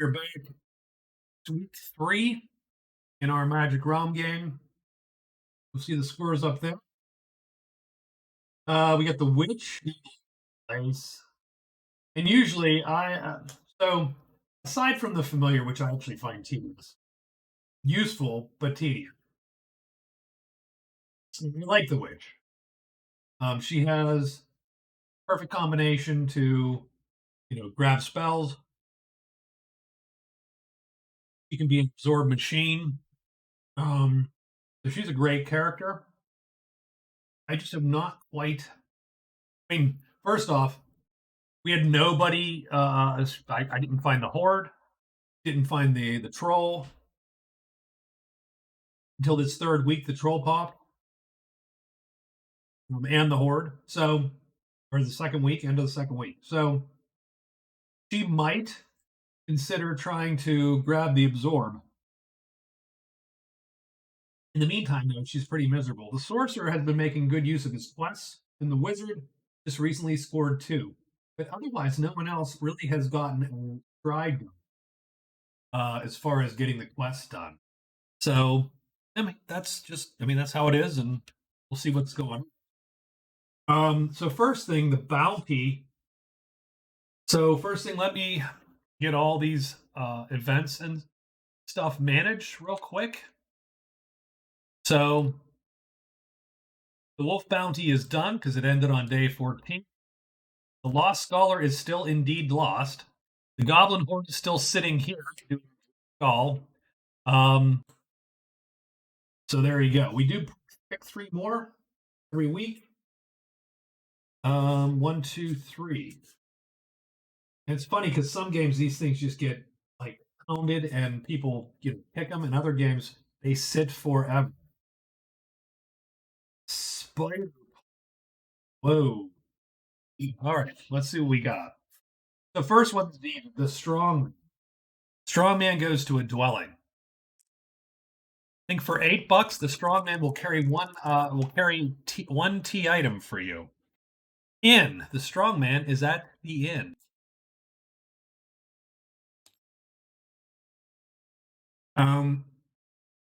We're back to week 3 in our Magic Realm game. You'll see the scores up there. We got the Witch. Nice. And usually so aside from the familiar, which I actually find tedious, useful, but tedious. I like the Witch. She has perfect combination to, grab spells. She can be an absorb machine. So she's a great character. I just have not quite. I mean, first off, we had nobody. I didn't find the horde. Didn't find the troll until this third week. The troll popped and the horde. So, or the second week, end of the second week. So she might consider trying to grab the absorb. In the meantime, though, she's pretty miserable. The sorcerer has been making good use of his quests, and the wizard just recently scored 2. But otherwise, no one else really has gotten a stride as far as getting the quests done. So, that's how it is, and we'll see what's going on. So first thing, the bounty. So first thing, let me get all these events and stuff managed real quick. So the wolf bounty is done because it ended on day 14. The lost scholar is still indeed lost. The goblin horde is still sitting here doing skull. So there you go. We do pick 3 more every week. 1, 2, 3. And it's funny because some games these things just get like pounded and people pick them, and other games they sit forever. Spider. Whoa. All right, let's see what we got. The first one's the strong. Strong man goes to a dwelling. I think for $8, the strong man will carry one one tea item for you. Inn. The strong man is at the inn. Um,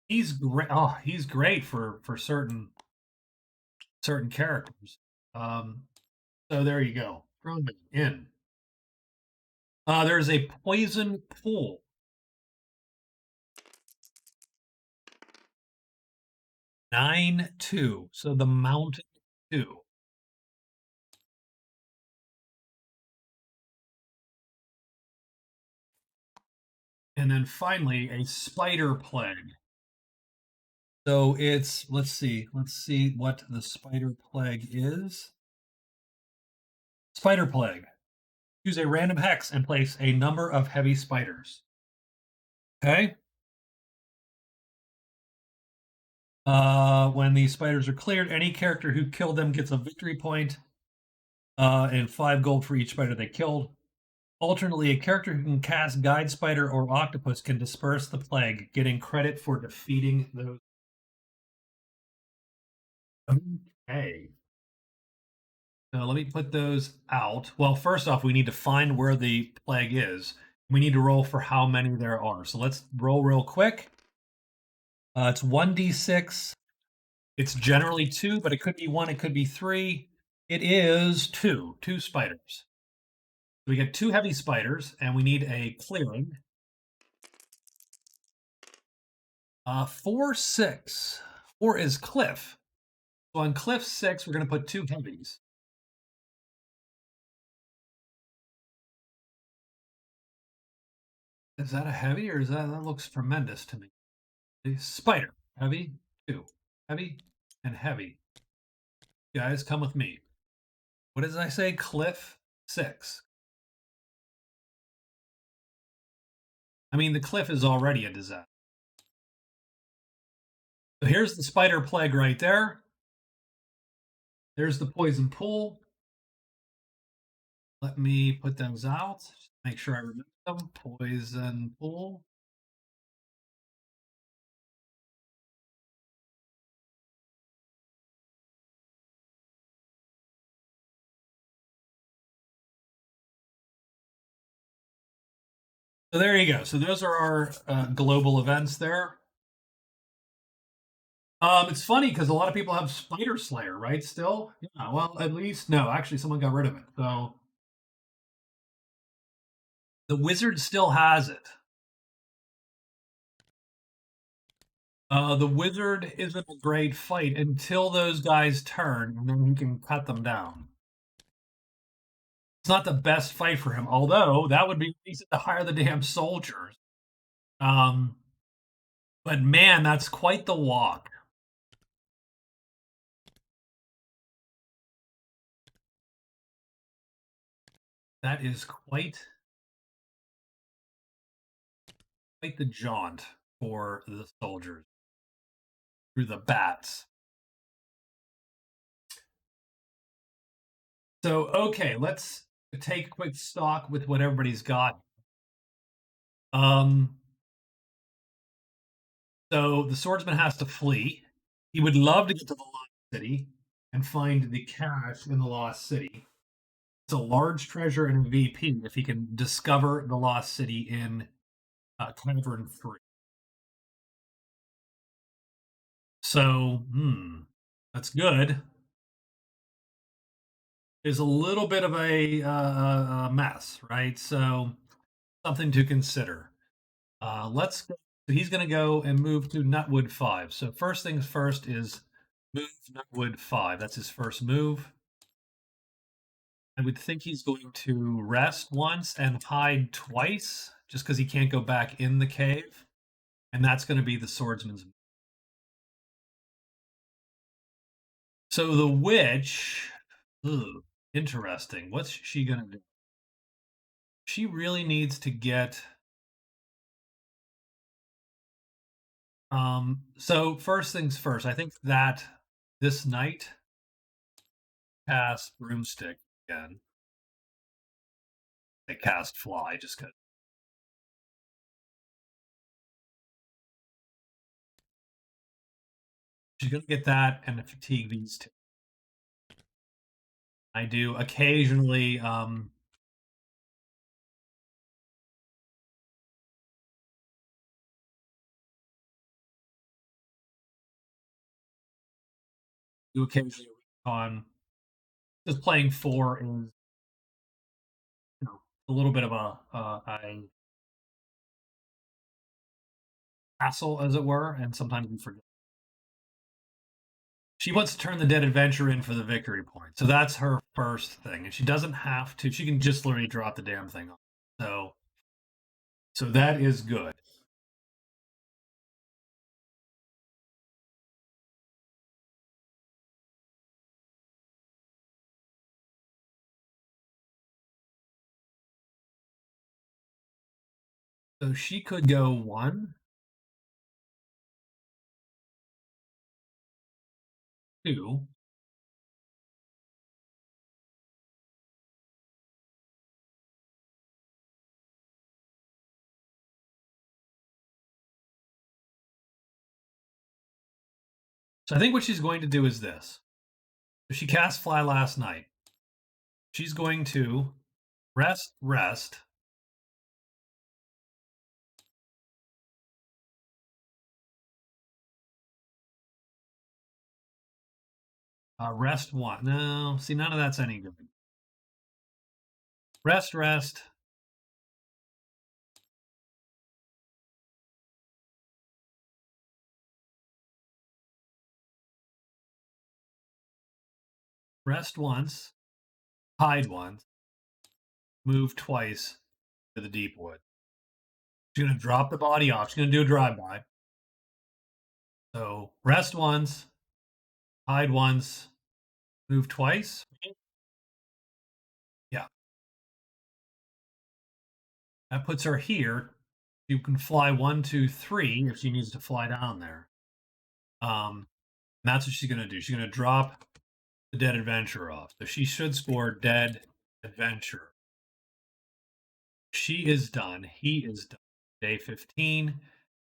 he's great. Oh, he's great for certain characters. Um, so there you go. Strong man in. There's a poison pool. 9-2. So the mountain 2. And then finally a spider plague. So it's let's see what the spider plague is. Spider plague. Choose a random hex and place a number of heavy spiders. Okay. When these spiders are cleared, any character who killed them gets a victory point, and 5 gold for each spider they killed. Alternately, a character who can cast Guide Spider or Octopus can disperse the plague, getting credit for defeating those. Okay. So let me put those out. Well, first off, we need to find where the plague is. We need to roll for how many there are. So let's roll real quick. It's 1d6. It's generally 2, but it could be 1, it could be 3. It is 2 spiders. We get 2 heavy spiders, and we need a clearing. 4, 6. 4 is cliff. So on cliff 6, we're going to put 2 heavies. Is that a heavy, or that looks tremendous to me? The spider, heavy, 2, heavy, and heavy. Guys, come with me. What did I say? Cliff 6. I mean, the cliff is already a disaster. So here's the spider plague right there. There's the poison pool. Let me put those out. Make sure I remember them. Poison pool. So there you go. So those are our global events there. It's funny because a lot of people have Spider Slayer, right? Still, yeah. Well, at least no. Actually, someone got rid of it. So the Wizard still has it. The Wizard isn't a great fight until those guys turn, and then he can cut them down. It's not the best fight for him, although that would be reason to hire the damn soldiers. Um, but man, that's quite the walk. That is quite the jaunt for the soldiers through the bats. So, okay, let's take quick stock with what everybody's got. Um, so the swordsman has to flee. He would love to get to the lost city and find the cache in the lost city. It's a large treasure and a VP if he can discover the lost city in Cavern 3. So, that's good. Is a little bit of a mess, right? So, something to consider. Let's go. So he's going to go and move to Nutwood 5. So, first things first is move Nutwood 5. That's his first move. I would think he's going to rest once and hide twice just because he can't go back in the cave. And that's going to be the swordsman's. So the witch, ugh, interesting. What's she going to do? She really needs to get. So first things first, I think that this night cast broomstick again. They cast fly just because. She's gonna get that and fatigue these two. I do occasionally on just playing four is a little bit of a hassle, as it were, and sometimes we forget. She wants to turn the dead adventure in for the victory point, so that's her first thing, and she doesn't have to. She can just literally drop the damn thing off. So that is good. So she could go one, two. So I think what she's going to do is this. So she cast fly last night. She's going to rest, rest one. No, see, none of that's any good. Rest, rest once, hide once, move twice to the deep wood. She's going to drop the body off. She's going to do a drive-by. So rest once, hide once, move twice. Yeah. That puts her here. You can fly 1, 2, 3 if she needs to fly down there. That's what she's going to do. She's going to drop the dead adventurer off. So she should score dead adventurer. She is done. He is done. Day 15.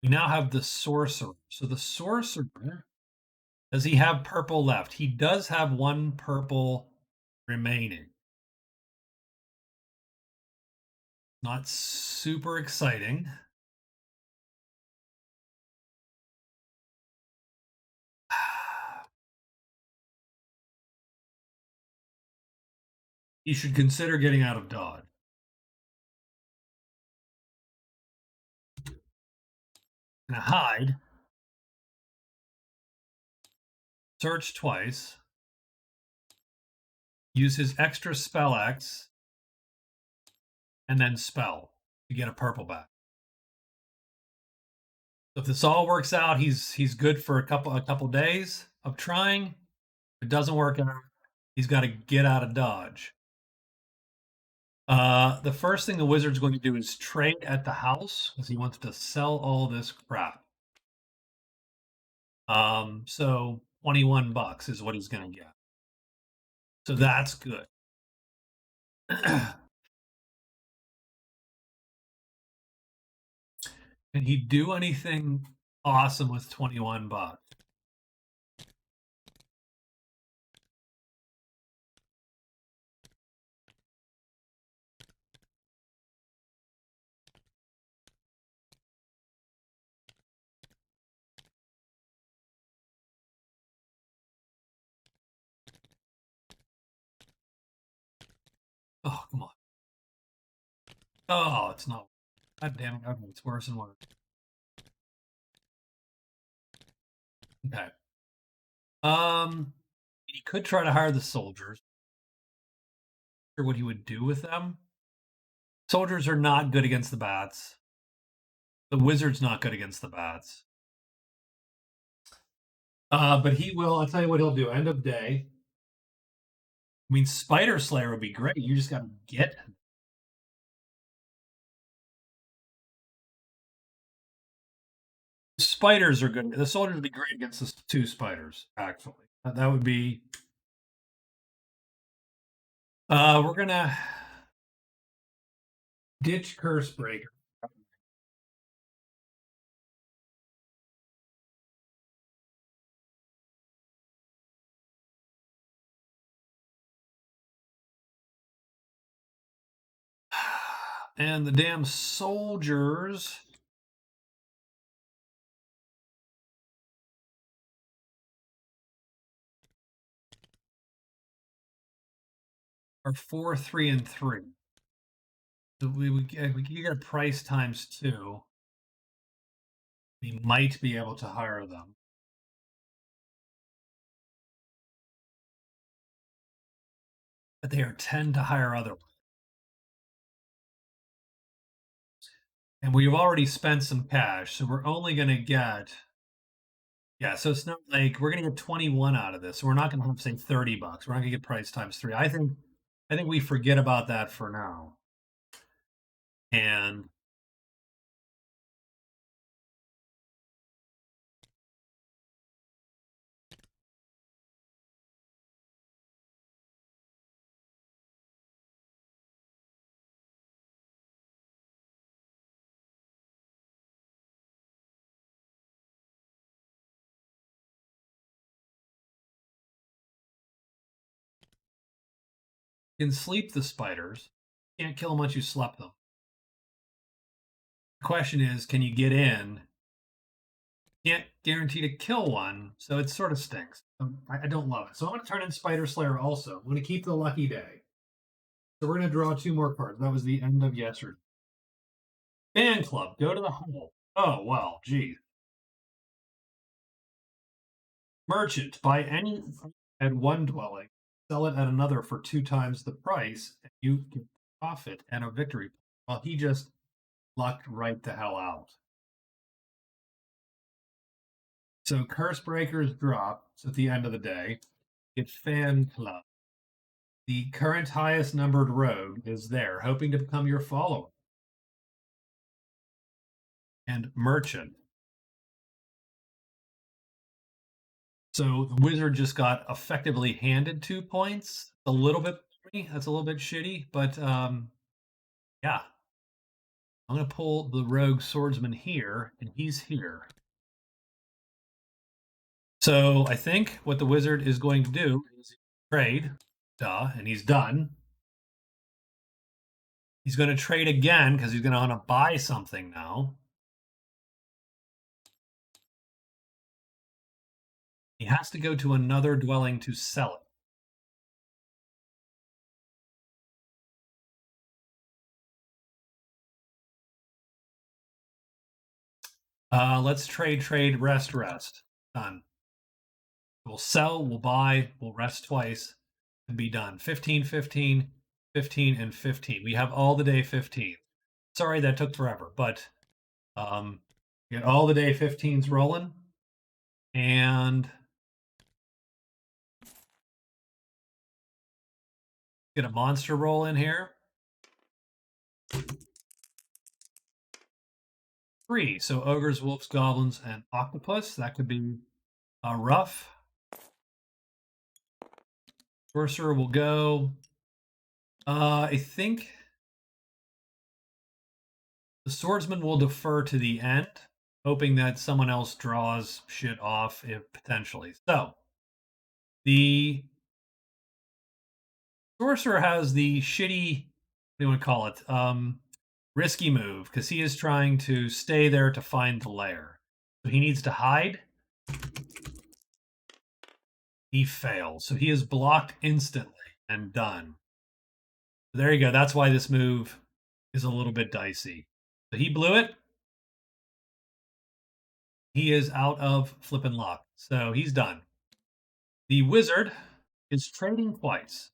We now have the sorcerer. So the sorcerer, does he have purple left? He does have one purple remaining. Not super exciting. You should consider getting out of Dodge. Gonna hide, search twice, use his extra spell X, and then spell to get a purple back. If this all works out, he's good for a couple days of trying. If it doesn't work out, he's got to get out of Dodge. The first thing the wizard's going to do is trade at the house because he wants to sell all this crap. So $21 is what he's going to get. So that's good. Can he do anything awesome with $21? Oh, come on. Oh, it's not. God damn it. Okay, it's worse and worse. Okay. He could try to hire the soldiers. Sure what he would do with them. Soldiers are not good against the bats. The wizard's not good against the bats. But he will. I'll tell you what he'll do. End of day. I mean, Spider Slayer would be great. You just got to get. Spiders are good. The soldiers would be great against the two spiders. Actually, that would be. We're gonna ditch Curse Breaker. And the damn soldiers are 4, 3, and 3. So we get a price times 2. We might be able to hire them. But they are 10 to hire other. And we've already spent some cash, so we're only going to get. Yeah, so it's not like we're going to get 21 out of this. So we're not going to have say $30. We're not going to get price times 3. I think we forget about that for now. And you can sleep the spiders. You can't kill them once you slept them. The question is, can you get in? Can't guarantee to kill one, so it sort of stinks. I don't love it. So I'm going to turn in Spider Slayer also. I'm going to keep the lucky day. So we're going to draw 2 more cards. That was the end of yesterday. Fan club, go to the hole. Oh, well, geez. Merchant, buy any at one dwelling, sell it at another for 2 times the price, and you get profit and a victory. Well, he just lucked right the hell out. So Curse Breakers drop. So at the end of the day, get Fan Club. The current highest numbered rogue is there, hoping to become your follower. And Merchant. So the wizard just got effectively handed 2 points. A little bit, that's a little bit shitty, but yeah. I'm going to pull the rogue swordsman here, and he's here. So I think what the wizard is going to do is trade, and he's done. He's going to trade again because he's going to want to buy something now. He has to go to another dwelling to sell it. Let's trade, rest. Done. We'll sell, we'll buy, we'll rest twice and be done. 15, 15, 15, and 15. We have all the day 15. Sorry that took forever, but get all the day 15s rolling. And get a monster roll in here. 3. So ogres, wolves, goblins, and octopus. That could be rough. Sorcerer will go. I think the swordsman will defer to the end, hoping that someone else draws shit off if potentially. So the sorcerer has the shitty, what do you want to call it? Risky move because he is trying to stay there to find the lair. So he needs to hide. He fails. So he is blocked instantly and done. There you go. That's why this move is a little bit dicey. So he blew it. He is out of flippin' luck. So he's done. The wizard is trading twice.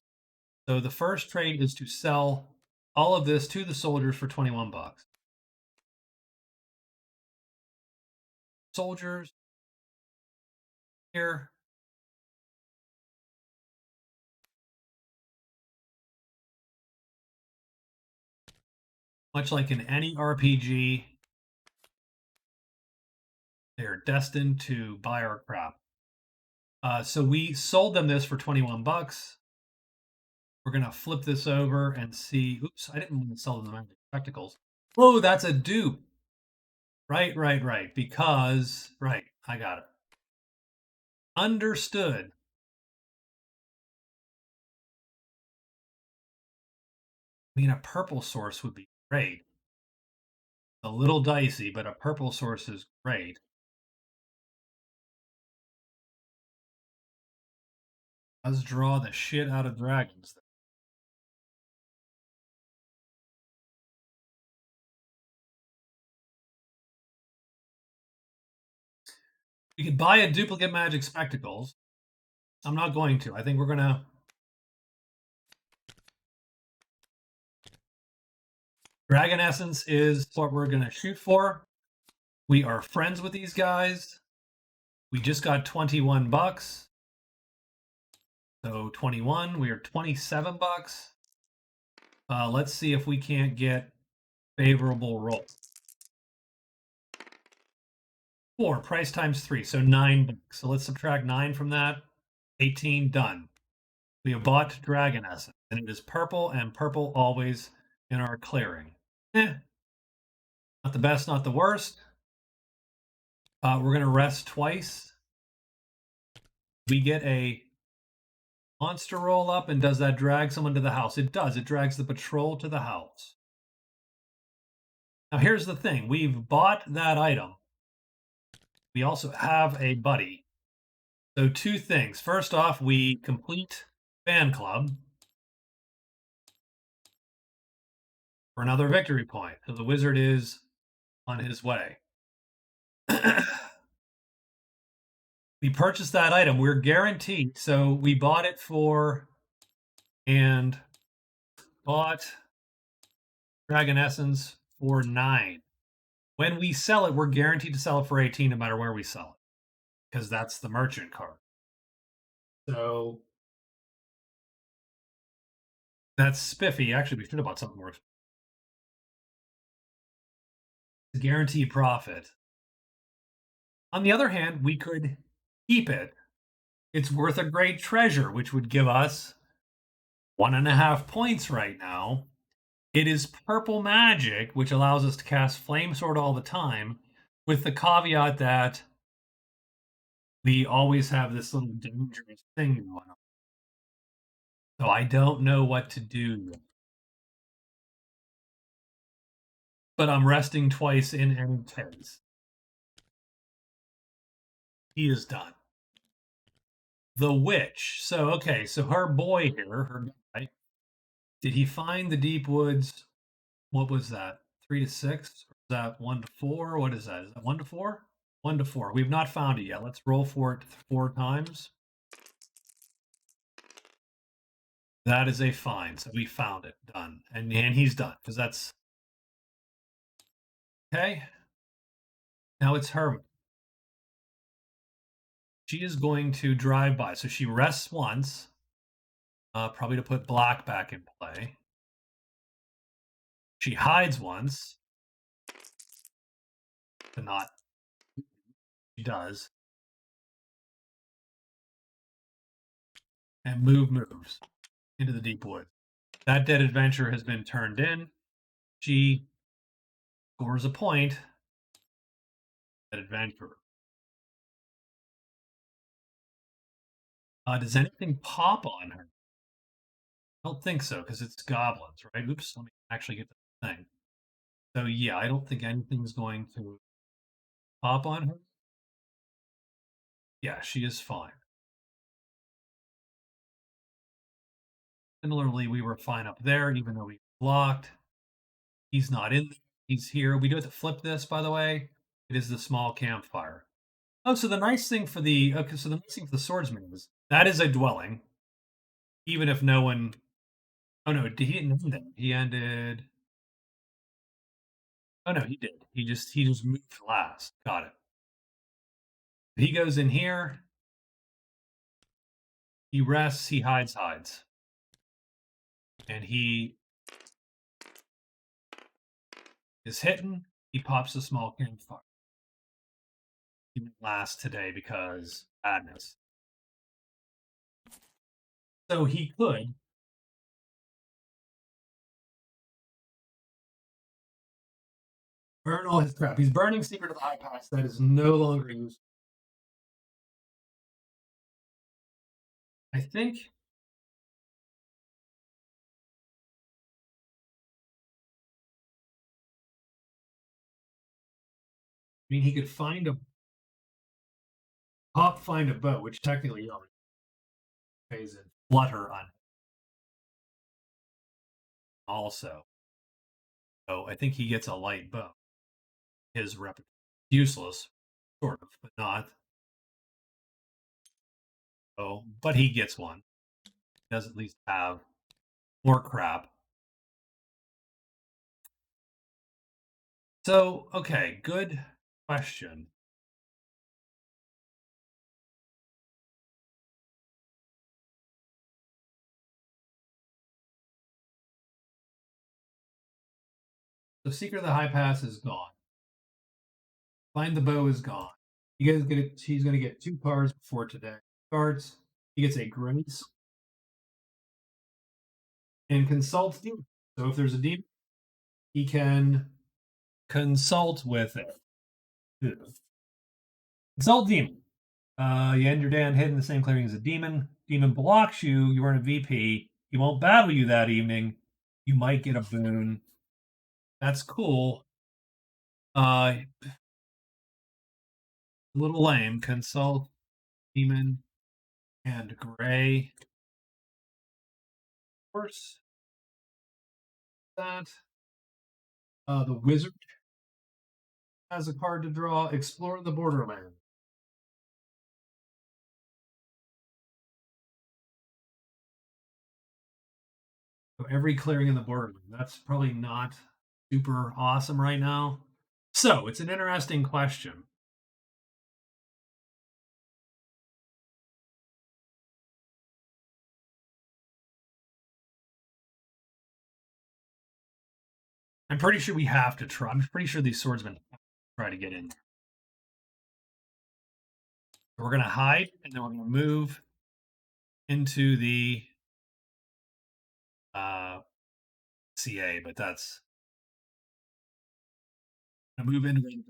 So the first trade is to sell all of this to the soldiers for 21 bucks. Soldiers here. Much like in any RPG, they're destined to buy our crap. So we sold them this for 21 bucks. We're going to flip this over and see. Oops, I didn't want to sell them the magic spectacles. Whoa, that's a dupe. Right. Because, right, I got it. Understood. I mean, a purple source would be great. A little dicey, but a purple source is great. Let's draw the shit out of dragons. We could buy a duplicate magic spectacles. I'm not going to. I think we're going to. Dragon Essence is what we're going to shoot for. We are friends with these guys. We just got 21 bucks. So 21, we are 27 bucks. Let's see if we can't get favorable roll. 4, price times 3, so 9 bucks. So let's subtract 9 from that. 18, done. We have bought Dragon Essence, and it is purple, and purple always in our clearing. Not the best, not the worst. We're going to rest twice. We get a monster roll up, and does that drag someone to the house? It does. It drags the patrol to the house. Now, here's the thing. We've bought that item. We also have a buddy. So 2 things. First off, we complete fan club for another victory point. So the wizard is on his way. We purchased that item. We're guaranteed. So we bought it for and bought Dragon Essence for 9. When we sell it, we're guaranteed to sell it for 18 no matter where we sell it. Because that's the merchant card. So that's spiffy. Actually, we should have bought something more. Guaranteed profit. On the other hand, we could keep it. It's worth a great treasure, which would give us 1.5 points right now. It is purple magic, which allows us to cast Flame Sword all the time, with the caveat that we always have this little dangerous thing going on. So I don't know what to do. but I'm resting twice in any case. He is done. The witch. So okay, so her boy here, her guy, did he find the deep woods? What was that? 3 to 6? Or is that 1 to 4? What is that? Is that 1 to 4? 1 to 4. We've not found it yet. Let's roll for it 4 times. That is a fine. So we found it. Done. And he's done. Because that's okay. Now it's her. She is going to drive by. So she rests once, probably to put black back in play. She hides once to not. She does. And moves into the deep woods. That dead adventure has been turned in. She scores a point. That adventure. Does anything pop on her? I don't think so because it's goblins, right? Oops, let me actually get the thing. So yeah, I don't think anything's going to pop on her. Yeah, she is fine. Similarly, we were fine up there, even though we blocked. He's not in there. He's here. We do have to flip this, by the way. It is the small campfire. Oh, so the nice thing for the okay, so the nice thing for the swordsman is that is a dwelling, even if no one. Oh no, he didn't end that. He ended. Oh no, he did. He just moved last. Got it. He goes in here. He rests. He hides, and he is hitting. He pops a small campfire. He went last today because madness. So he could burn all his crap. He's burning Secret of the High Pass. That is no longer used. I think. I mean, he could find a boat, which technically already pays in flutter on also. So I think he gets a light bow. His rep useless, sort of, but not. Oh, but he gets one. He does at least have more crap. So, okay, good question. So, Secret of the High Pass is gone. Find the Bow is gone. You guys get. He's going to get 2 cards before today starts. He gets a Grace and consults demon. So, if there's a demon, he can consult with it. Consult demon. You end your day on hidden the same clearing as a demon. Demon blocks you. You earn a VP. He won't battle you that evening. You might get a boon. That's cool. A little lame. Consult demon and gray. Of course, that the wizard has a card to draw. Explore the borderland. So every clearing in the borderland. That's probably not super awesome right now. So it's an interesting question. I'm pretty sure we have to try. I'm pretty sure these swordsmen try to get in. We're going to hide, and then we're going to move into the CA, but that's going to move into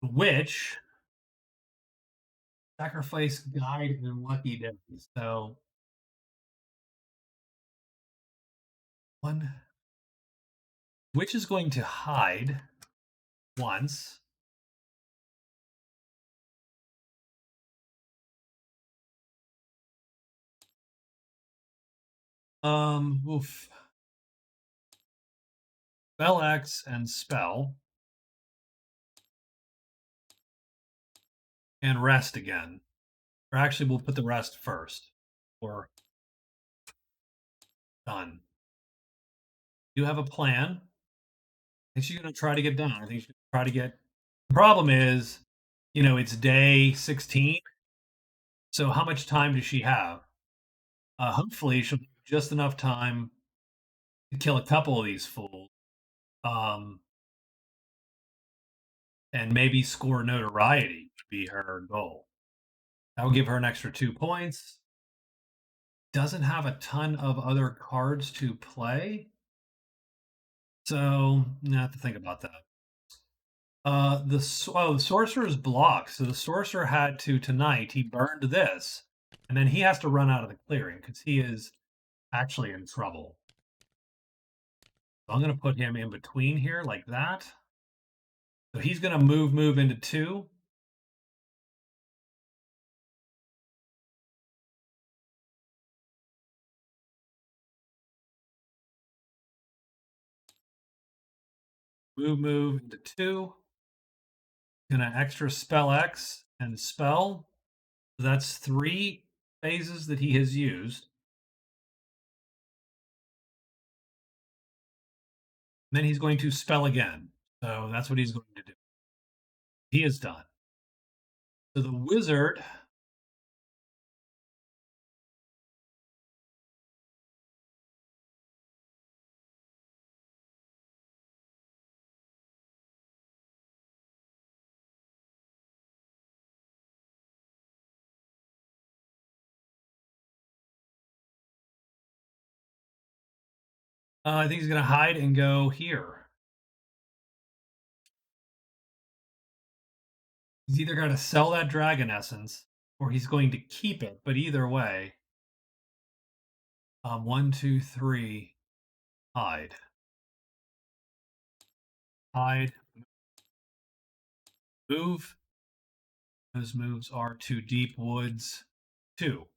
which sacrifice guide and lucky days. So one. Which is going to hide once. Oof. Spell X and spell. And rest again. Or actually, we'll put the rest first. Or done. You have a plan. I think she's going to try to get done. I think she's going to try to get. The problem is, it's day 16. So how much time does she have? Hopefully, she'll have just enough time to kill a couple of these fools. Um, and maybe score notoriety would be her goal. That will give her an extra 2 points. Doesn't have a ton of other cards to play. So, I have to think about that. The sorcerer is blocked. So the sorcerer had to tonight. He burned this, and then he has to run out of the clearing because he is actually in trouble. So I'm going to put him in between here like that. So he's going to move into 2. Move into 2. Gonna extra spell X and spell. So that's 3 phases that he has used. And then he's going to spell again. So that's what he's going to do. He is done. So the wizard I think he's going to hide and go here. He's either going to sell that dragon essence or he's going to keep it. But either way, 1, 2, 3, hide. Hide. Move. Those moves are to deep woods 2.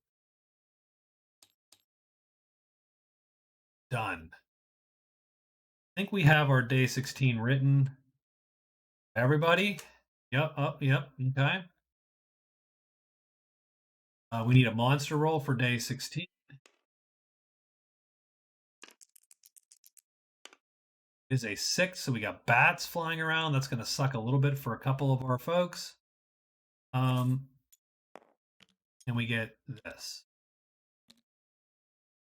Done. I think we have our day 16 written. Everybody? Yep, yep, okay. We need a monster roll for day 16. It is a 6, so we got bats flying around. That's going to suck a little bit for a couple of our folks. And we get this.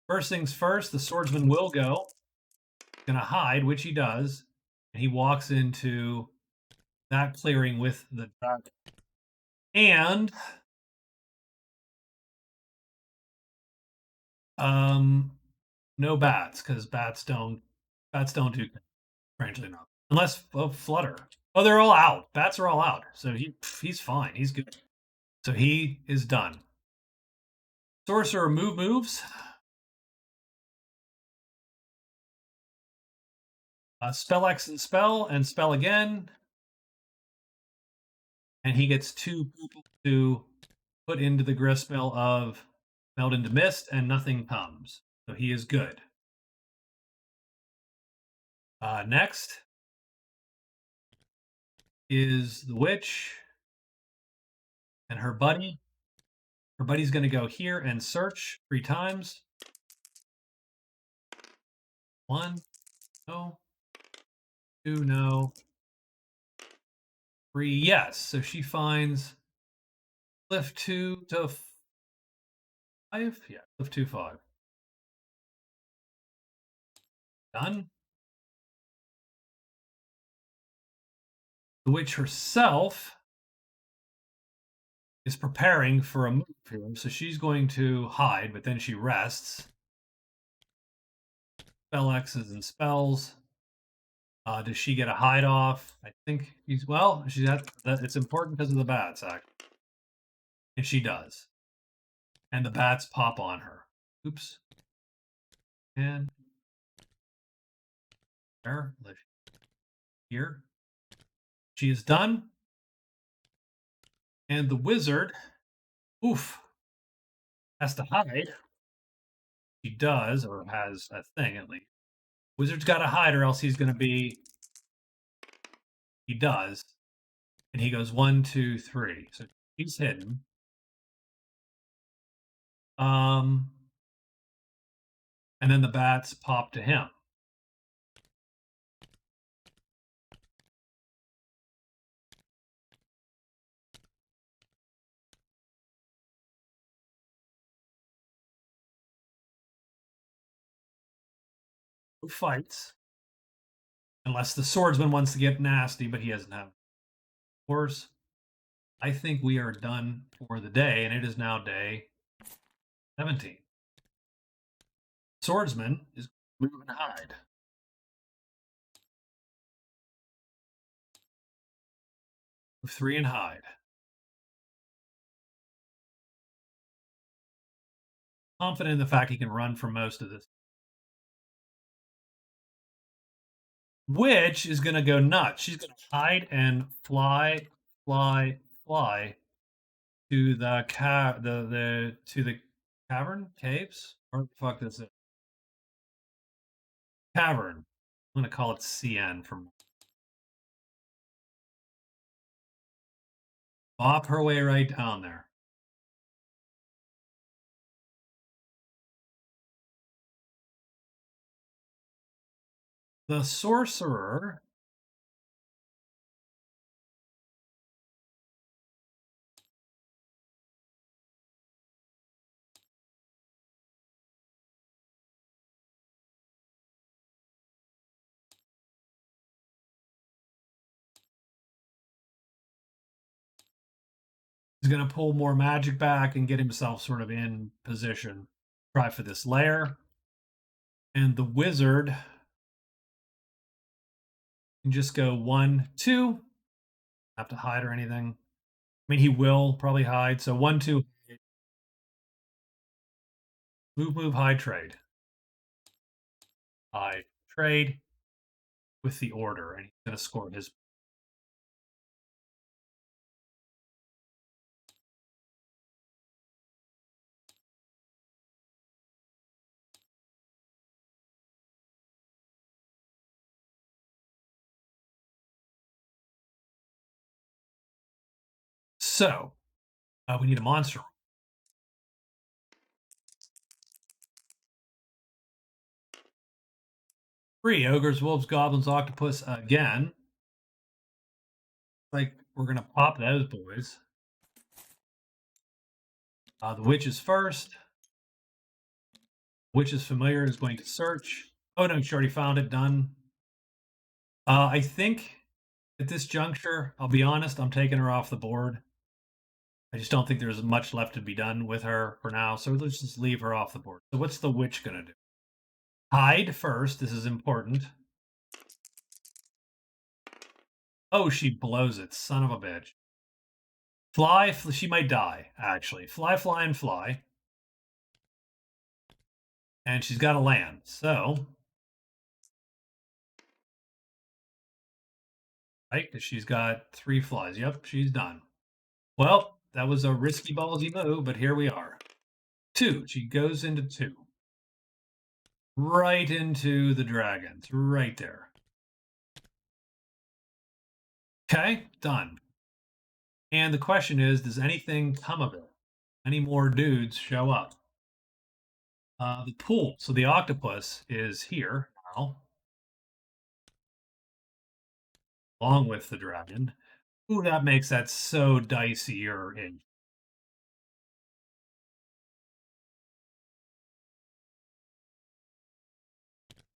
First things first, the swordsman will go. Going to hide, which he does. And he walks into that clearing with the dragon. And no bats, because bats don't do, strangely enough. Unless flutter. Oh, they're all out. Bats are all out. So he's fine. He's good. So he is done. Sorcerer moves. Spell X and spell again. And he gets 2 people to put into the gristmill of melt into mist, and nothing comes. So he is good. Next is the witch and her buddy. Her buddy's going to go here and search 3 times. 1, no. 2, no. 3, yes. So she finds Cliff 2 to 5. Yeah, Cliff 2, 5. Done. The witch herself is preparing for a move here, so she's going to hide, but then she rests. Spell X's and spells. Does she get a hide off? I think she's it's important because of the bats, actually. And she does. And the bats pop on her. Oops. And There, here. She is done. And the wizard, oof, has to hide. He does, or has a thing at least. Wizard's got to hide, or else he's going to be. He does, and he goes 1, 2, 3. So he's hidden. Um, and then the bats pop to him. Who fights? Unless the swordsman wants to get nasty, but he doesn't have. Of course, I think we are done for the day, and it is now day 17. Swordsman is move and hide. Move 3 and hide. Confident in the fact he can run for most of this. Witch is going to go nuts. She's going to hide and fly, fly, fly to the cavern caves. Or the fuck is it? Cavern. I'm going to call it CN from bop her way right down there. The sorcerer is going to pull more magic back and get himself sort of in position. Try for this lair. And the wizard can just go 1, 2. Have to hide or anything. I mean, he will probably hide. So 1, 2. Move, hide, trade. Hide, trade with the order. And he's going to score his. So we need a monster. 3 ogres, wolves, goblins, octopus again. Like we're going to pop those boys. The witch is first. Witch is familiar, is going to search. Oh no, she already found it. Done. I think at this juncture, I'll be honest, I'm taking her off the board. I just don't think there's much left to be done with her for now. So let's just leave her off the board. So what's the witch going to do? Hide first. This is important. Oh, she blows it. Son of a bitch. Fly. She might die, actually. Fly, fly, and fly. And she's got to land. So. Right? Because she's got 3 flies. Yep, she's done. Well, that was a risky ballsy move, but here we are. 2. She goes into 2. Right into the dragons. Right there. Okay, done. And the question is, does anything come of it? Any more dudes show up? The pool. So the octopus is here now, along with the dragon. Ooh, that makes that so dicier.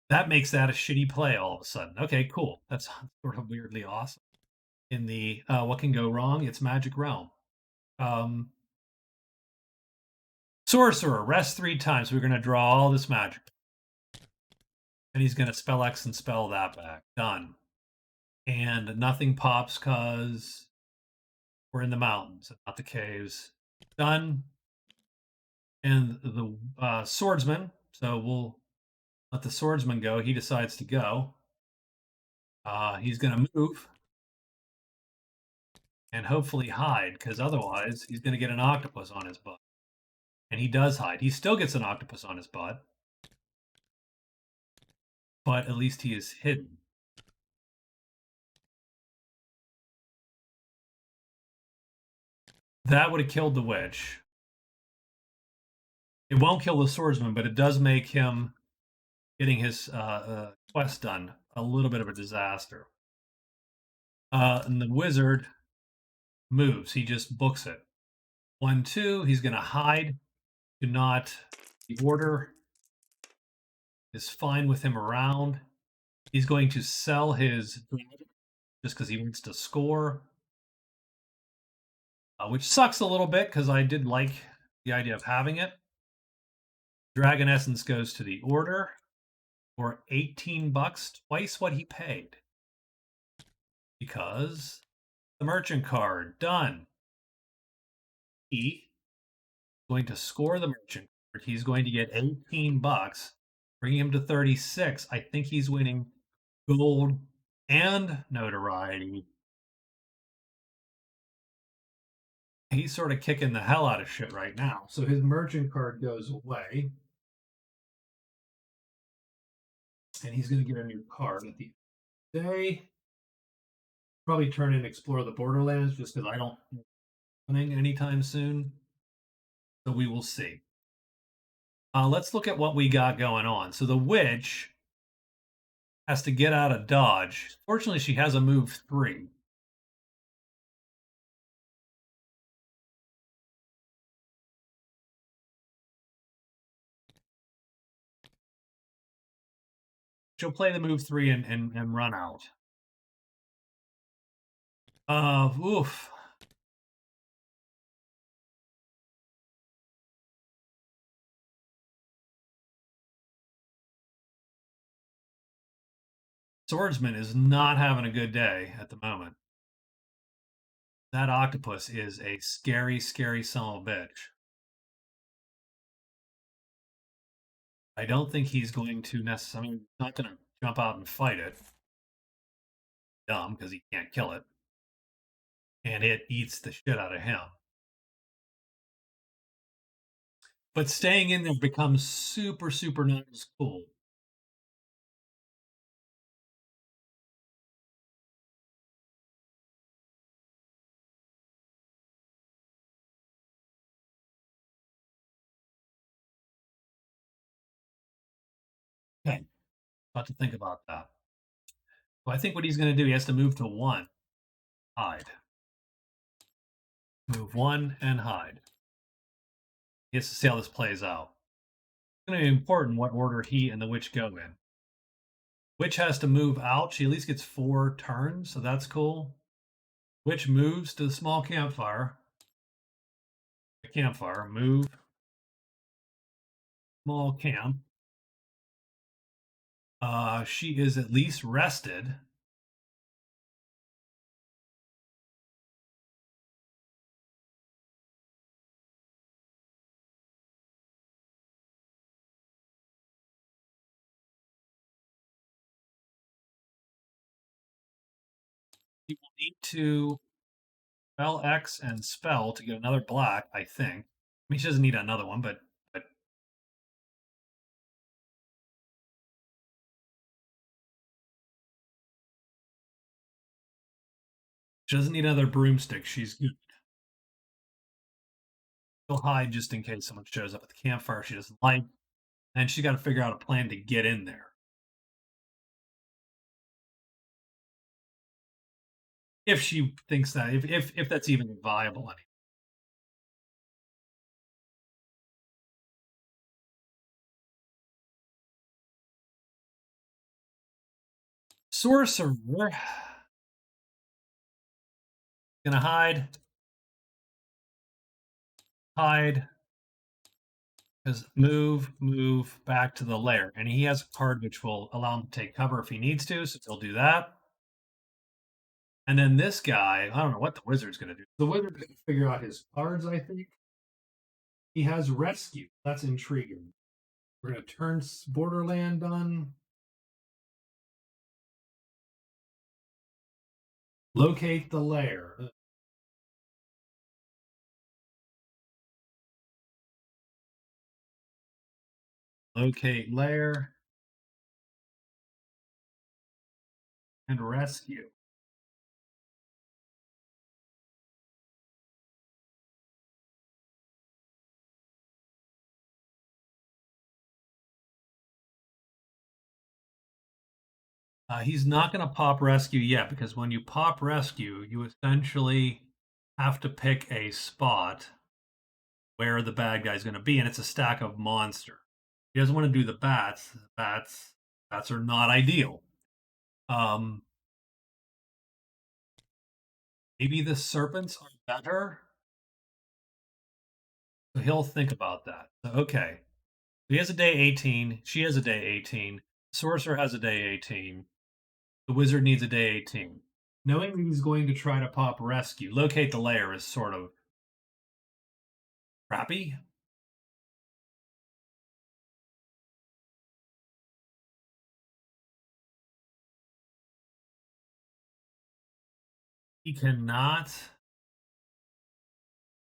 That makes that a shitty play all of a sudden. Okay, cool. That's sort of weirdly awesome. In the what can go wrong? It's Magic Realm. Sorcerer, rest 3 times. We're going to draw all this magic. And he's going to spell X and spell that back. Done. And nothing pops because we're in the mountains, not the caves. Done. And the swordsman. So we'll let the swordsman go. He decides to go. He's going to move and hopefully hide, because otherwise he's going to get an octopus on his butt. And he does hide. He still gets an octopus on his butt, but at least he is hidden. That would have killed the witch. It won't kill the swordsman, but it does make him getting his quest done a little bit of a disaster. And the wizard moves. He just books it. 1, 2. He's going to hide. Do not. The order is fine with him around. He's going to sell his just because he wants to score, which sucks a little bit because I did like the idea of having it. Dragon Essence goes to the order for 18 bucks, twice what he paid. Because the merchant card, done. He going to score the merchant card. He's going to get 18 bucks, bringing him to 36. I think he's winning gold and notoriety. He's sort of kicking the hell out of shit right now. So his merchant card goes away. And he's going to get a new card at the end of the day. Probably turn and explore the Borderlands just because I don't running anytime soon. So we will see. Let's look at what we got going on. So the witch has to get out of dodge. Fortunately, she has a move 3. She'll play the move 3 and run out. Oof. Swordsman is not having a good day at the moment. That octopus is a scary, scary son of a bitch. I don't think he's going to necessarily, I mean, not going to jump out and fight it. Dumb, because he can't kill it. And it eats the shit out of him. But staying in there becomes super, super not as cool. Okay, about to think about that. So I think what he's going to do, he has to move to 1, hide. Move 1 and hide. He has to see how this plays out. It's going to be important what order he and the witch go in. Witch has to move out. She at least gets 4 turns, so that's cool. Witch moves to the small campfire. The campfire, move. Small camp. She is at least rested. You will need to spell X and spell to get another black, I think. I mean, she doesn't need another one, but she doesn't need another broomstick. She's good. She'll hide just in case someone shows up at the campfire she doesn't like. And she's got to figure out a plan to get in there. If she thinks that, if that's even viable anymore. Sorcerer gonna hide, because move back to the lair, and he has a card which will allow him to take cover if he needs to, so he'll do that. And then this guy, I don't know what the wizard's gonna do. The wizard's gonna figure out his cards, I think. He has rescue. That's intriguing. We're gonna turn Borderland on. Locate the lair. Locate lair and rescue. He's not going to pop rescue yet because when you pop rescue, you essentially have to pick a spot where the bad guy's going to be, and it's a stack of monster. He doesn't want to do the bats. Bats are not ideal. Um, maybe the serpents are better. So he'll think about that. So, okay. He has a day 18. She has a day 18. Sorcerer has a day 18. The wizard needs a day 18. Knowing that he's going to try to pop rescue, locate the lair is sort of crappy. He cannot.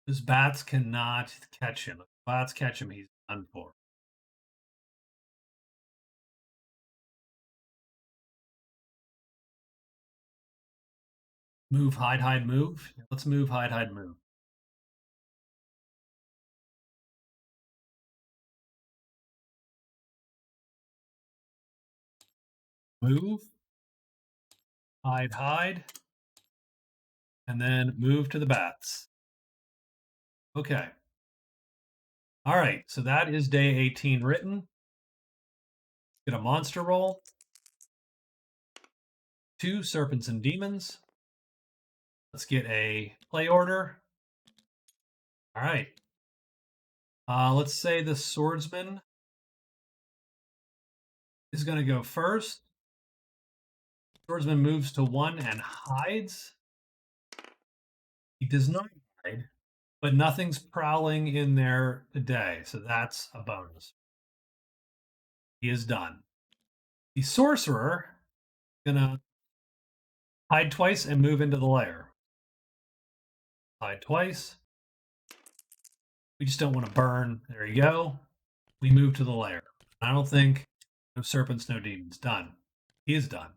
His bats cannot catch him. If bats catch him, he's done for. Move, hide, move. Let's move, hide, move. Move, hide, and then move to the bats. Okay. All right. So that is day 18 written. Get a monster roll. 2 serpents and demons. Let's get a play order. All right. Let's say the swordsman is going to go first. Swordsman moves to 1 and hides. He does not hide, but nothing's prowling in there today, so that's a bonus. He is done. The sorcerer is going to hide twice and move into the lair. Hide twice. We just don't want to burn. There you go. We move to the lair. I don't think no serpents, no demons. Done. He is done.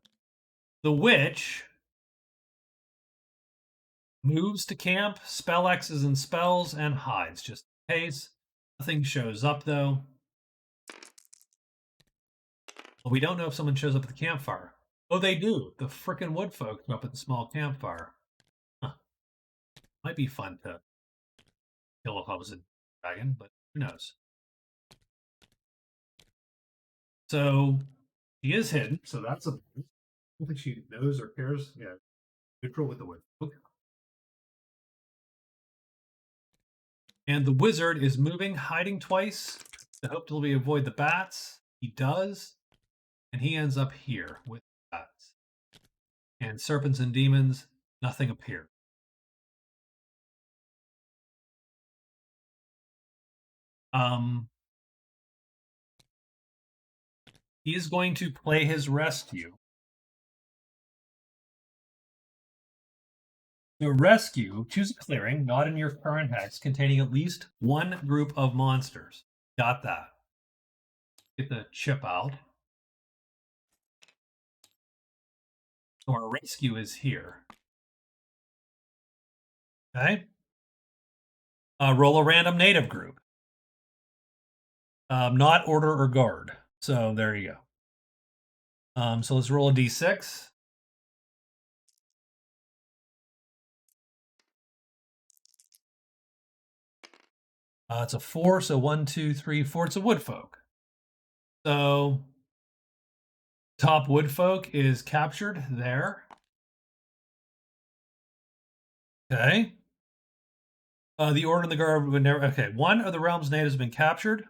The witch moves to camp, spell X's and spells, and hides just in case. Nothing shows up though. Well, we don't know if someone shows up at the campfire. Oh, they do. The frickin' wood folk up at the small campfire. Huh. Might be fun to kill if I was a dragon, but who knows? So she is hidden, so that's a. I don't think she knows or cares. Yeah, neutral with the wood folk. And the wizard is moving, hiding twice to hopefully avoid the bats. He does, and he ends up here with bats. And serpents and demons, nothing appeared. He is going to play his rescue. The rescue, choose a clearing, not in your current hex, containing at least 1 group of monsters. Got that. Get the chip out. So our rescue is here. Okay. Roll a random native group. Not order or guard. So there you go. So let's roll a d6. It's a 4, so 1, 2, 3, 4. It's a wood folk. So top wood folk is captured there. Okay. The order and the guard would never. Okay, 1 of the realm's natives has been captured.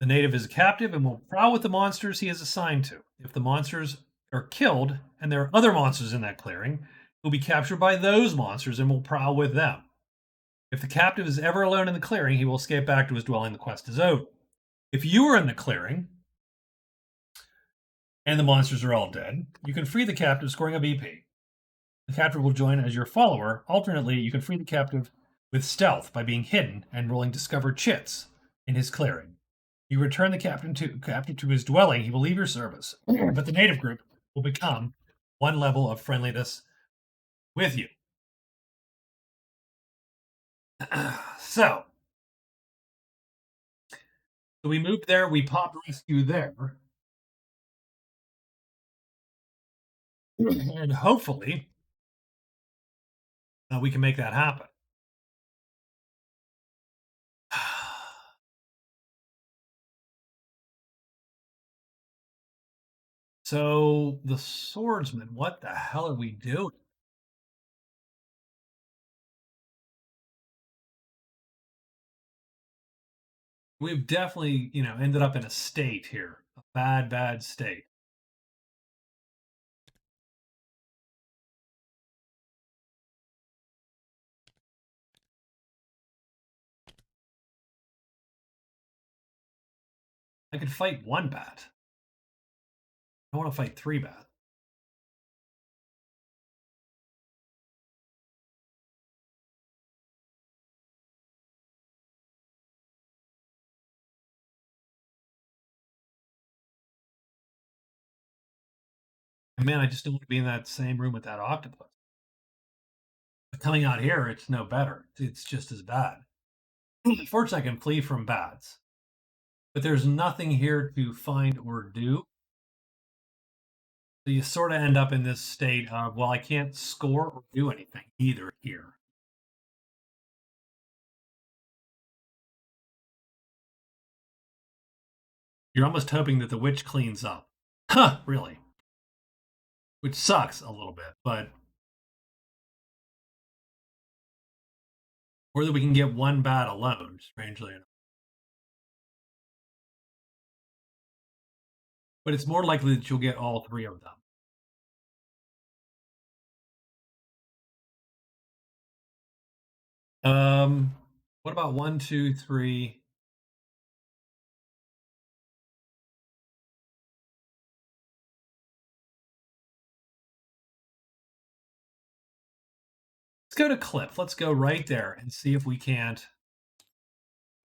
The native is a captive and will prowl with the monsters he is assigned to. If the monsters are killed and there are other monsters in that clearing, he'll be captured by those monsters and will prowl with them. If the captive is ever alone in the clearing, he will escape back to his dwelling. The quest is over. If you are in the clearing and the monsters are all dead, you can free the captive, scoring a BP. The captive will join as your follower. Alternately, you can free the captive with stealth by being hidden and rolling discovered chits in his clearing. You return the captive to his dwelling, he will leave your service, but the native group will become one level of friendliness with you. So we moved there, we popped rescue there. And hopefully we can make that happen. So the swordsman, what the hell are we doing? We've definitely, ended up in a state here, a bad, bad state. I could fight one bat. I want to fight three bats. And man, I just don't want to be in that same room with that octopus. But coming out here, it's no better. It's just as bad. Fortunately, I can flee from bats, but there's nothing here to find or do. So you sort of end up in this state of, well, I can't score or do anything either here. You're almost hoping that the witch cleans up. Huh, really? Which sucks a little bit, but or that we can get one bat alone, strangely enough. But it's more likely that you'll get all three of them. What about 1, 2, 3? Let's go to Cliff. Let's go right there and see if we can't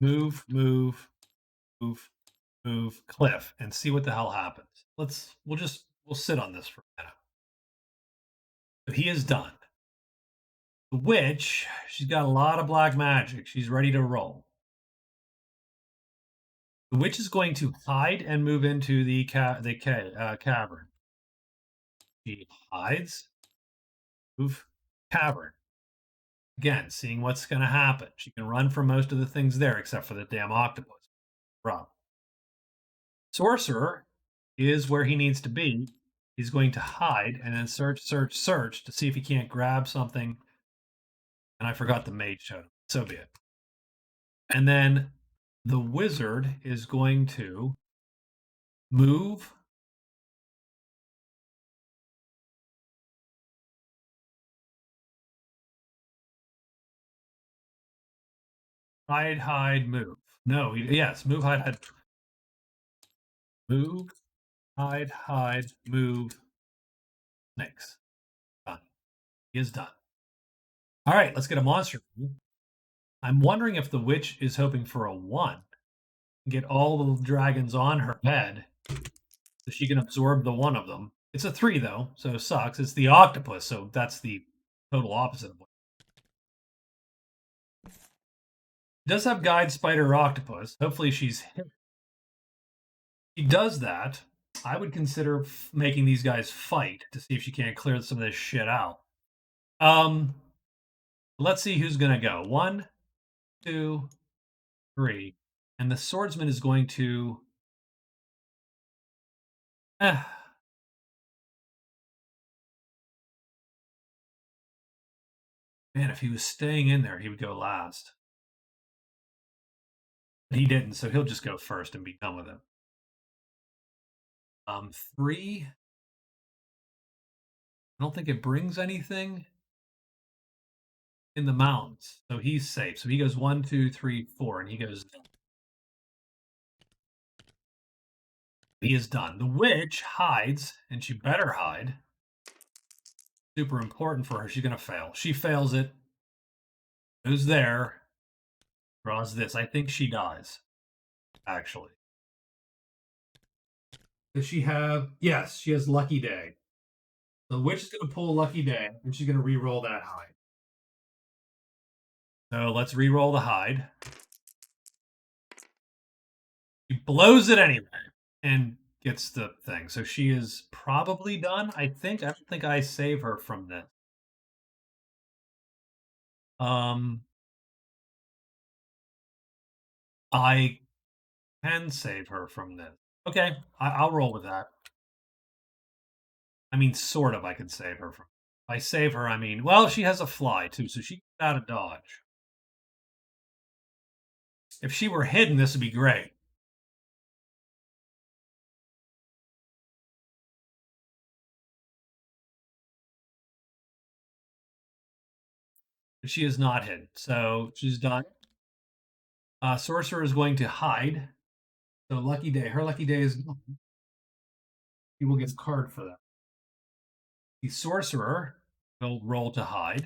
move, move, move, move Cliff and see what the hell happens. We'll sit on this for a minute. So he is done. The witch, she's got a lot of black magic. She's ready to roll. The witch is going to hide and move into the cavern. She hides, move, cavern. Again, seeing what's going to happen. She can run from most of the things there except for the damn octopus. Rob. Sorcerer is where he needs to be. He's going to hide and then search, search, search to see if he can't grab something. And I forgot the mage totem. So be it. And then the wizard is going to move. Hide, hide, move. No, yes, move, hide, hide. Move, hide, move. Snakes. Done. He is done. All right, let's get a monster. I'm wondering if the witch is hoping for a 1. Get all the dragons on her head so she can absorb the one of them. It's a 3, though, so it sucks. It's the octopus, so that's the total opposite of what. It does have guide, spider, octopus. Hopefully she's hit. She does that. I would consider making these guys fight to see if she can't clear some of this shit out. Let's see who's going to go. 1, 2, 3. And the swordsman is going to... Man, if he was staying in there, he would go last. But he didn't, so he'll just go first and be done with it. 3. I don't think it brings anything in the mountains, so he's safe. So he goes 1, 2, 3, 4, and he goes. He is done. The witch hides, and she better hide. super important for her. She's going to fail. She fails it. Goes there. Draws this. I think she dies, actually. Does she have? Yes, she has Lucky Day. The witch is going to pull Lucky Day, and she's going to re-roll that hide. So let's re-roll the hide. She blows it anyway and gets the thing. So she is probably done. I think. I don't think I save her from this. I can save her from this. Okay, I'll roll with that. I mean, sort of. I can save her from. If I save her, I mean, well, she has a fly too, so she gets out of dodge. If she were hidden, this would be great. But she is not hidden, so she's done. Sorcerer is going to hide. So lucky day. Her lucky day is gone. He will get a card for that. The sorcerer will roll to hide.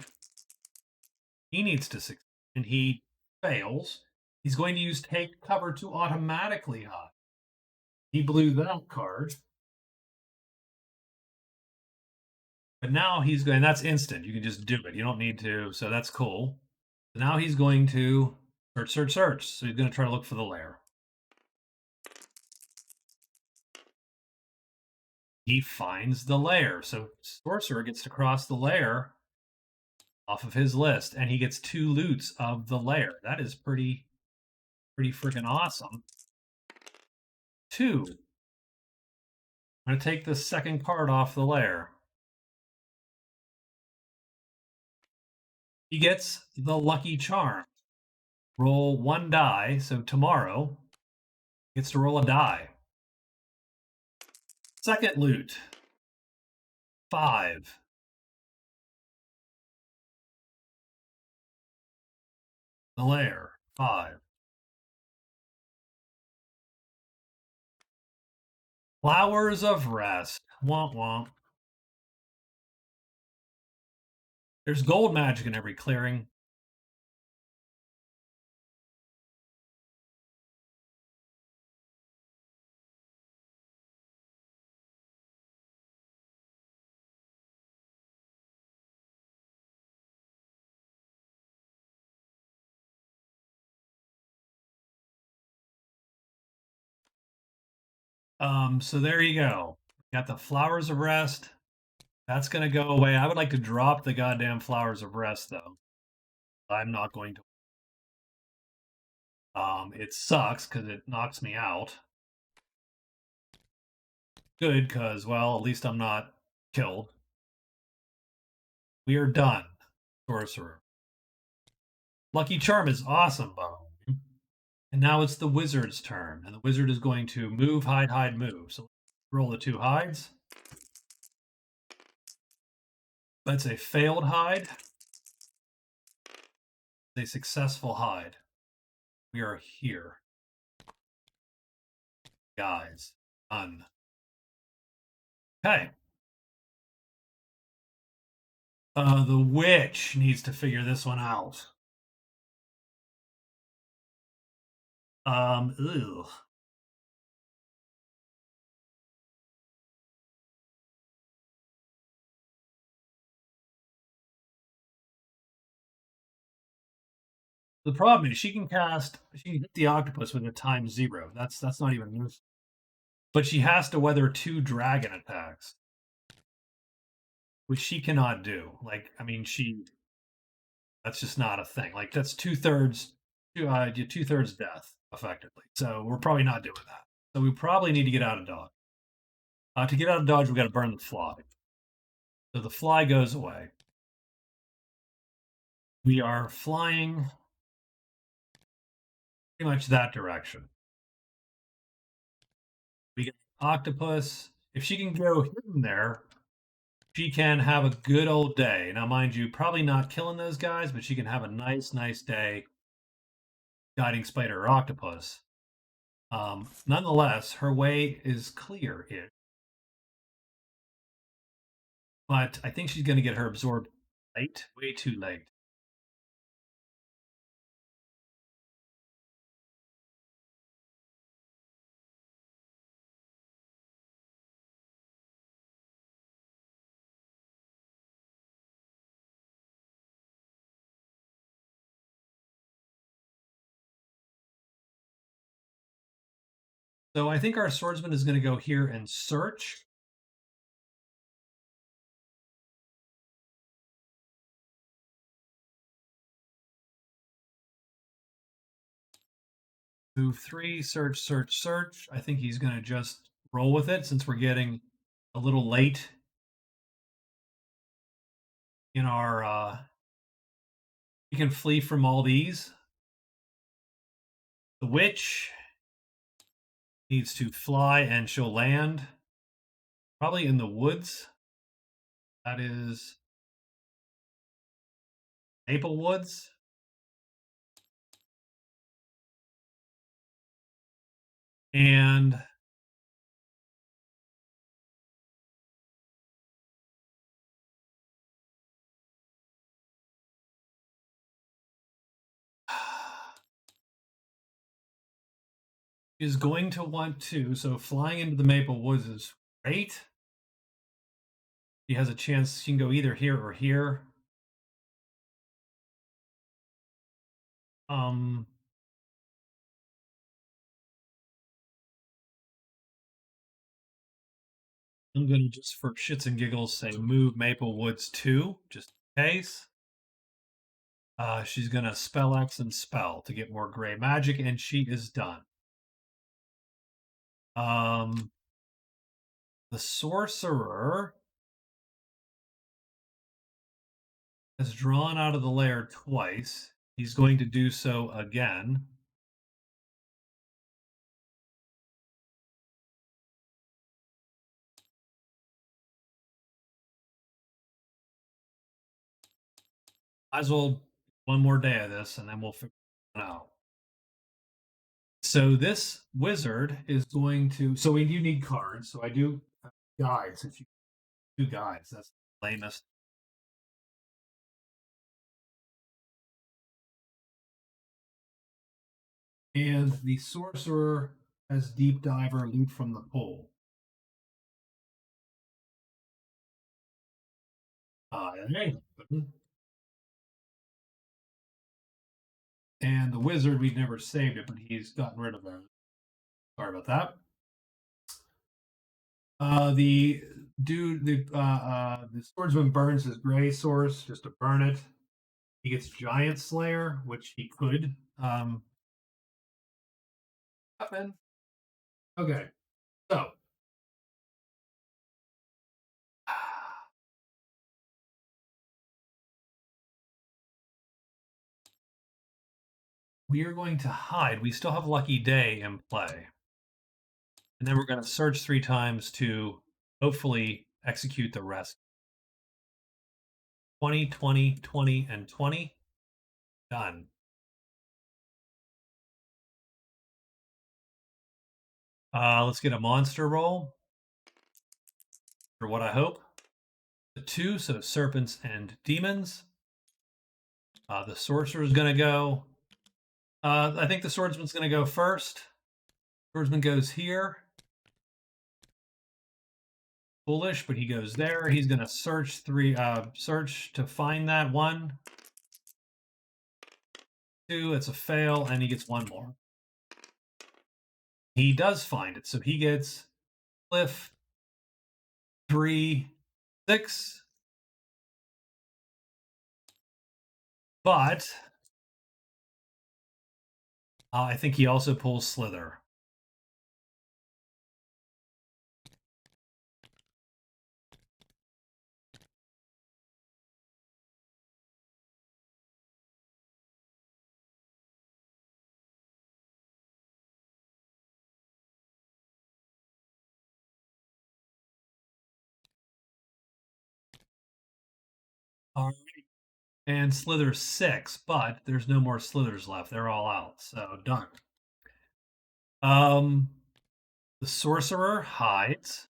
He needs to succeed, and he fails. He's going to use take cover to automatically hide. He blew that card. But now he's going, that's instant. You can just do it. You don't need to. So that's cool. Now he's going to search. So he's going to try to look for the lair. He finds the lair. So Sorcerer gets to cross the lair off of his list, and he gets 2 loots of the lair. That is pretty freaking awesome. 2. I'm going to take the second card off the lair. He gets the lucky charm. Roll 1 die. So tomorrow gets to roll a die. Second loot. 5. The lair. 5. Flowers of Rest. Womp womp. There's gold magic in every clearing. So there you go. Got the Flowers of Rest. That's going to go away. I would like to drop the goddamn Flowers of Rest, though. I'm not going to. It sucks because it knocks me out. Good because, well, at least I'm not killed. We are done. Sorcerer. Lucky Charm is awesome, by the way. And now it's the wizard's turn. And the wizard is going to move, hide, move. So roll the 2 hides. That's a failed hide. A successful hide. We are here. Guys. Done. Okay. The witch needs to figure this one out. Ew. The problem is she can hit the octopus with a ×0. That's not even useful. But she has to weather 2 dragon attacks, which she cannot do. Like, I mean, that's just not a thing. Like, that's 2/3 death, effectively. So we're probably not doing that. So we probably need to get out of dodge. To get out of dodge, we got to burn the fly. So the fly goes away. We are flying pretty much that direction. We get octopus. If she can go hidden there, she can have a good old day. Now, mind you, probably not killing those guys, but she can have a nice day guiding spider or octopus. Nonetheless, her way is clear. but I think she's going to get her absorbed late, way too late. So I think our swordsman is going to go here and search. Move three, search, search, search. I think he's going to just roll with it since we're getting a little late in our. We can flee from all these. The witch needs to fly and she'll land probably in the woods. That is Maple Woods. And is going to want to. So flying into the Maple Woods is great. She has a chance. She can go either here or here. Um, I'm going to just for shits and giggles say move Maple Woods 2, just in case. She's going to spell X and spell to get more gray magic, and she is done. Um, the sorcerer has drawn out of the lair twice. He's going to do so again. Might as well one more day of this, and then we'll figure it out. So this wizard is going to. So we do need cards. So I do have guides. If you do guides, that's the lamest. And the sorcerer has deep diver loot from the pole. And the wizard, we've never saved it, but he's gotten rid of it. Sorry about that. The dude, the swordsman burns his gray source just to burn it. He gets Giant Slayer, which he could. Happen. Okay, so we are going to hide. We still have Lucky Day in play. And then we're going to search 3 times to hopefully execute the rest. 20, 20, 20, and 20. Done. Let's get a monster roll for what I hope. The 2, so serpents and demons. The sorcerer is going to go. I think the swordsman's going to go first. Swordsman goes here. Foolish, but he goes there. He's going to search search to find that 1. 2, it's a fail, and he gets 1 more. He does find it, so he gets Cliff 3, 6. But I think he also pulls Slither. All right. And Slither's 6, but there's no more Slithers left. They're all out, so done. Um, the sorcerer hides.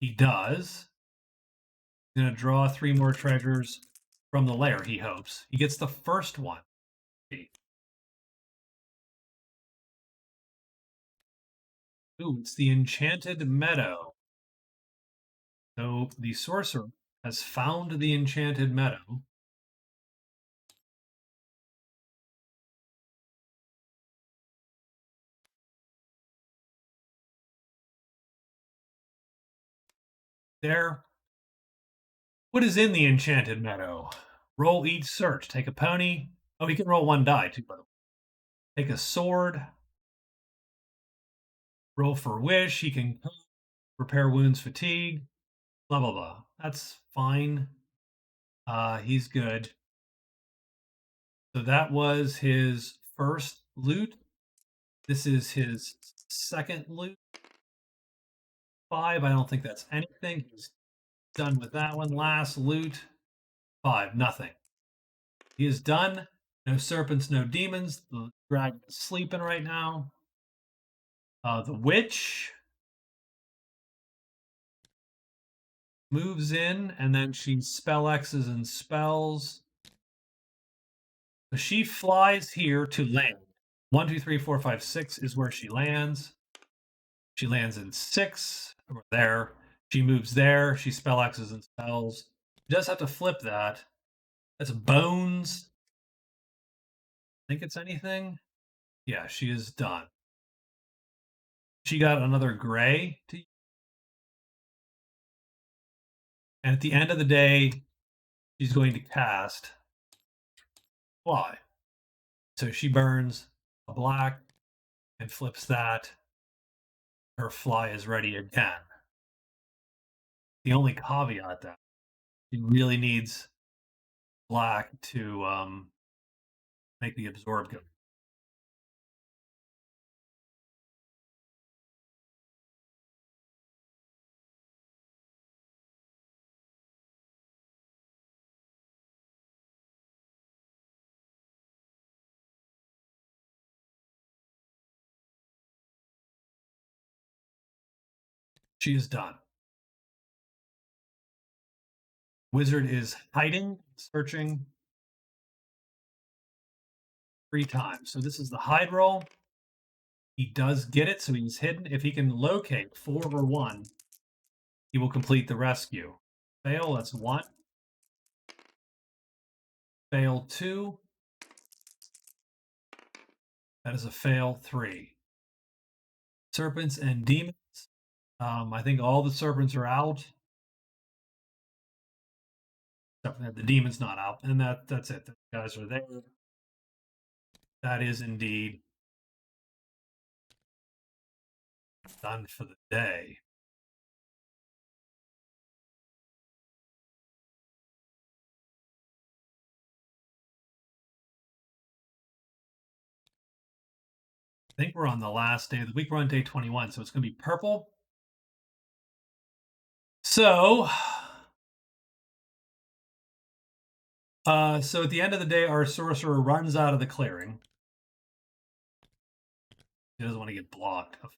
He does. He's going to draw 3 more treasures from the lair, he hopes. He gets the first one. Ooh, it's the Enchanted Meadow. So the sorcerer has found the Enchanted Meadow. There. What is in the Enchanted Meadow? Roll each search. Take a pony. Oh, he can roll 1 die, too, by the way. Take a sword. Roll for wish. He can repair wounds, fatigue. Blah, blah, blah. That's fine. He's good. So that was his first loot. This is his second loot. 5. I don't think that's anything. He's done with that one. Last loot. 5. Nothing. He is done. No serpents, no demons. The dragon is sleeping right now. The witch moves in, and then she spell X's and spells. So she flies here to land. 1, 2, 3, 4, 5, 6 is where she lands. She lands in 6 over there. She moves there. She spell X's and spells. She does have to flip that. That's bones. Think it's anything? Yeah, she is done. She got another gray to use. And at the end of the day, she's going to cast fly. So she burns a black and flips that. Her fly is ready again. The only caveat that she really needs black to make the absorb go. She is done. Wizard is hiding, searching 3 times. So this is the hide roll. He does get it, so he's hidden. If he can locate 4 or 1, he will complete the rescue. Fail, that's 1. Fail 2. That is a fail 3. Serpents and demons. I think all the serpents are out. The demon's not out, and that's it. The guys are there. That is indeed done for the day. I think we're on the last day of the week. We're on day 21, so it's going to be purple. So, so at the end of the day, our sorcerer runs out of the clearing. He doesn't want to get blocked. I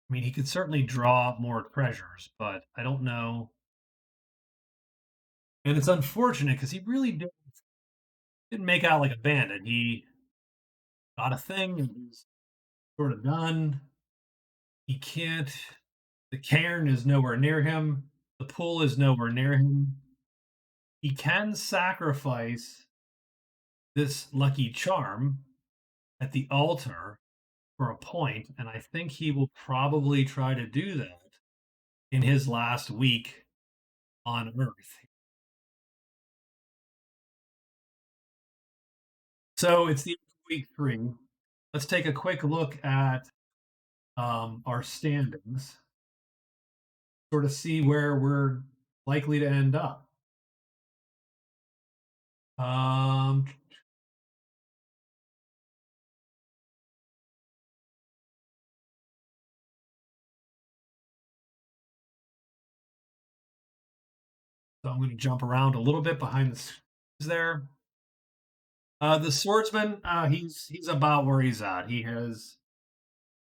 mean, he could certainly draw more treasures, but I don't know. And it's unfortunate because he really didn't make out like a bandit. He got a thing and he's sort of done. He can't. The cairn is nowhere near him. The pool is nowhere near him. He can sacrifice this lucky charm at the altar for a point, and I think he will probably try to do that in his last week on Earth. So it's the end of week 3. Let's take a quick look at our standings, sort of see where we're likely to end up. Um, so I'm going to jump around a little bit behind the scenes there. The swordsman, he's about where he's at. He has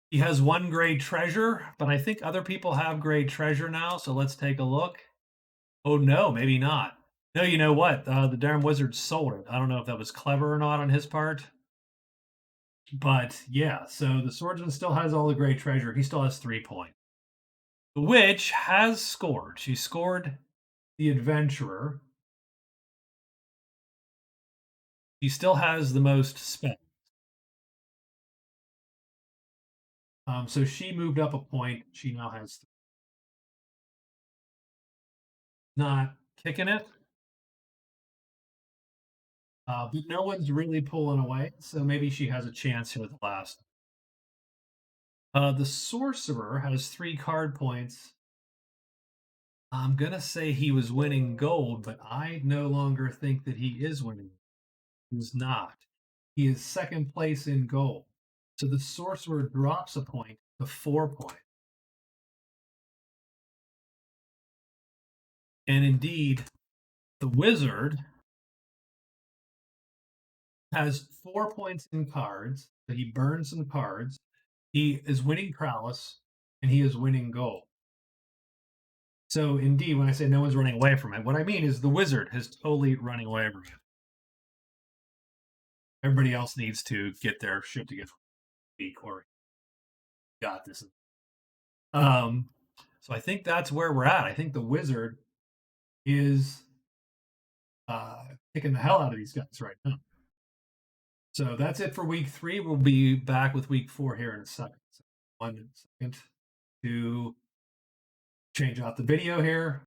He has one grade treasure, but I think other people have grade treasure now, so let's take a look. Oh, no, maybe not. No, you know what? The darn wizard sold it. I don't know if that was clever or not on his part, but yeah, so the swordsman still has all the great treasure. He still has 3 points. The witch has scored. She scored the adventurer. She still has the most spent. So she moved up a point. She now has not kicking it, but no one's really pulling away. So maybe she has a chance here at the last. The sorcerer has 3 card points. I'm gonna say he was winning gold, but I no longer think that he is winning. He's not. He is second place in gold. So the sorcerer drops a point to 4 points. And indeed, the wizard has 4 points in cards, but he burns some cards. He is winning prowess and he is winning gold. So indeed, when I say no one's running away from it, what I mean is the wizard is totally running away from it. Everybody else needs to get their shit together. Corey got this. Um, so I think that's where we're at. I think the wizard is kicking the hell out of these guys right now. So that's it for week 3. We'll be back with week 4 here in a second. So 1 second to change out the video here.